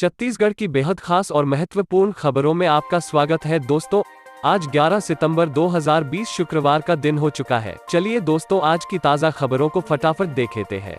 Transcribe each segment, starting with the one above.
छत्तीसगढ़ की बेहद खास और महत्वपूर्ण खबरों में आपका स्वागत है दोस्तों। आज 11 सितंबर 2020 शुक्रवार का दिन हो चुका है। चलिए दोस्तों, आज की ताज़ा खबरों को फटाफट देख लेते हैं।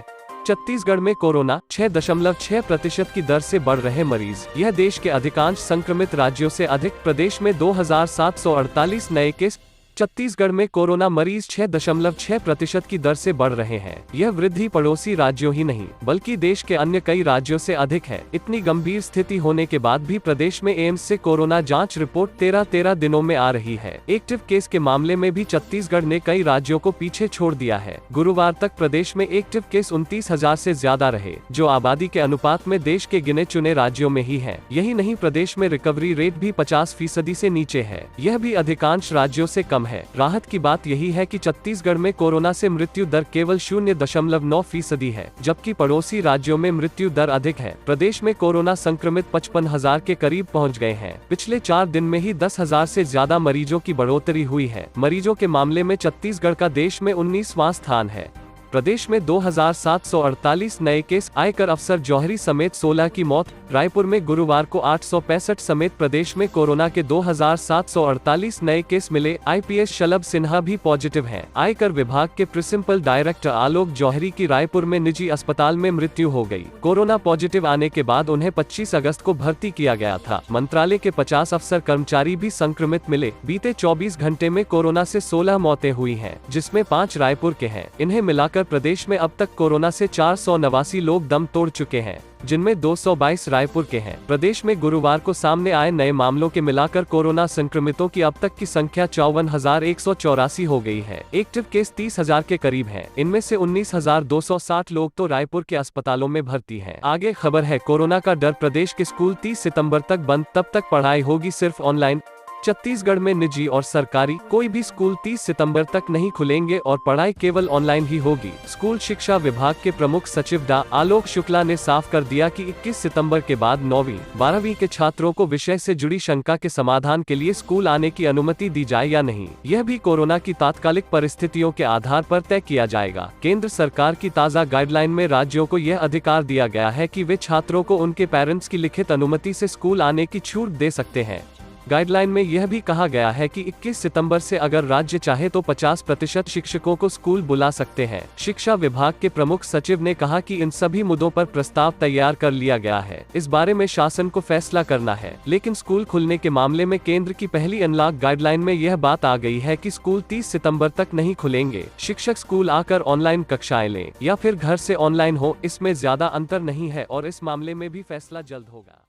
छत्तीसगढ़ में कोरोना 6.6% की दर से बढ़ रहे मरीज। यह देश के अधिकांश संक्रमित राज्यों से अधिक। प्रदेश में 2748 नए केस। छत्तीसगढ़ में कोरोना मरीज 6.6% की दर से बढ़ रहे हैं। यह वृद्धि पड़ोसी राज्यों ही नहीं बल्कि देश के अन्य कई राज्यों से अधिक है। इतनी गंभीर स्थिति होने के बाद भी प्रदेश में एम्स से कोरोना जांच रिपोर्ट 13 दिनों में आ रही है। एक्टिव केस के मामले में भी छत्तीसगढ़ ने कई राज्यों को पीछे छोड़ दिया है। गुरुवार तक प्रदेश में एक्टिव केस 29,000 से ज्यादा रहे, जो आबादी के अनुपात में देश के गिने चुने राज्यों में ही है। यही नहीं, प्रदेश में रिकवरी रेट भी 50% से नीचे है। यह भी अधिकांश राज्यों से कम है। राहत की बात यही है कि छत्तीसगढ़ में कोरोना से मृत्यु दर केवल 0.9% है, जबकि पड़ोसी राज्यों में मृत्यु दर अधिक है। प्रदेश में कोरोना संक्रमित 55,000 के करीब पहुंच गए हैं। पिछले 4 दिन में ही 10,000 से ज्यादा मरीजों की बढ़ोतरी हुई है। मरीजों के मामले में छत्तीसगढ़ का देश में 19वां स्थान है। प्रदेश में 2748 नए केस। आयकर अफसर जौहरी समेत 16 की मौत। रायपुर में गुरुवार को 865 समेत प्रदेश में कोरोना के 2748 नए केस मिले। आईपीएस शलभ सिन्हा भी पॉजिटिव हैं। आयकर विभाग के प्रिंसिपल डायरेक्टर आलोक जौहरी की रायपुर में निजी अस्पताल में मृत्यु हो गई। कोरोना पॉजिटिव आने के बाद उन्हें 25 अगस्त को भर्ती किया गया था। मंत्रालय के 50 अफसर कर्मचारी भी संक्रमित मिले। बीते 24 घंटे में कोरोना से 16 मौतें हुई हैं, जिसमें 5 रायपुर के हैं। इन्हें मिलाकर प्रदेश में अब तक कोरोना से 489 लोग दम तोड़ चुके हैं, जिनमें 222 रायपुर के हैं। प्रदेश में गुरुवार को सामने आए नए मामलों के मिलाकर कोरोना संक्रमितों की अब तक की संख्या 54,184 हो गई है। एक्टिव केस 30,000 के करीब हैं। इनमें से 19,260 लोग तो रायपुर के अस्पतालों में भर्ती हैं। आगे खबर है, कोरोना का डर। प्रदेश के स्कूल 30 सितंबर तक बंद, तब तक पढ़ाई होगी सिर्फ ऑनलाइन। छत्तीसगढ़ में निजी और सरकारी कोई भी स्कूल 30 सितंबर तक नहीं खुलेंगे और पढ़ाई केवल ऑनलाइन ही होगी। स्कूल शिक्षा विभाग के प्रमुख सचिव डा. आलोक शुक्ला ने साफ कर दिया कि 21 सितंबर के बाद 9वीं 12वीं के छात्रों को विषय से जुड़ी शंका के समाधान के लिए स्कूल आने की अनुमति दी जाए या नहीं, यह भी कोरोना की तात्कालिक परिस्थितियों के आधार पर तय किया जाएगा। केंद्र सरकार की ताज़ा गाइडलाइन में राज्यों को यह अधिकार दिया गया है कि वे छात्रों को उनके पेरेंट्स की लिखित अनुमति से स्कूल आने की छूट दे सकते हैं। गाइडलाइन में यह भी कहा गया है कि 21 सितंबर से अगर राज्य चाहे तो 50% शिक्षकों को स्कूल बुला सकते हैं। शिक्षा विभाग के प्रमुख सचिव ने कहा कि इन सभी मुद्दों पर प्रस्ताव तैयार कर लिया गया है। इस बारे में शासन को फैसला करना है, लेकिन स्कूल खुलने के मामले में केंद्र की पहली अनलॉक गाइडलाइन में यह बात आ गई है कि स्कूल 30 सितंबर तक नहीं खुलेंगे। शिक्षक स्कूल आकर ऑनलाइन कक्षाएं लें या फिर घर से ऑनलाइन हो, इसमें ज्यादा अंतर नहीं है और इस मामले में भी फैसला जल्द होगा।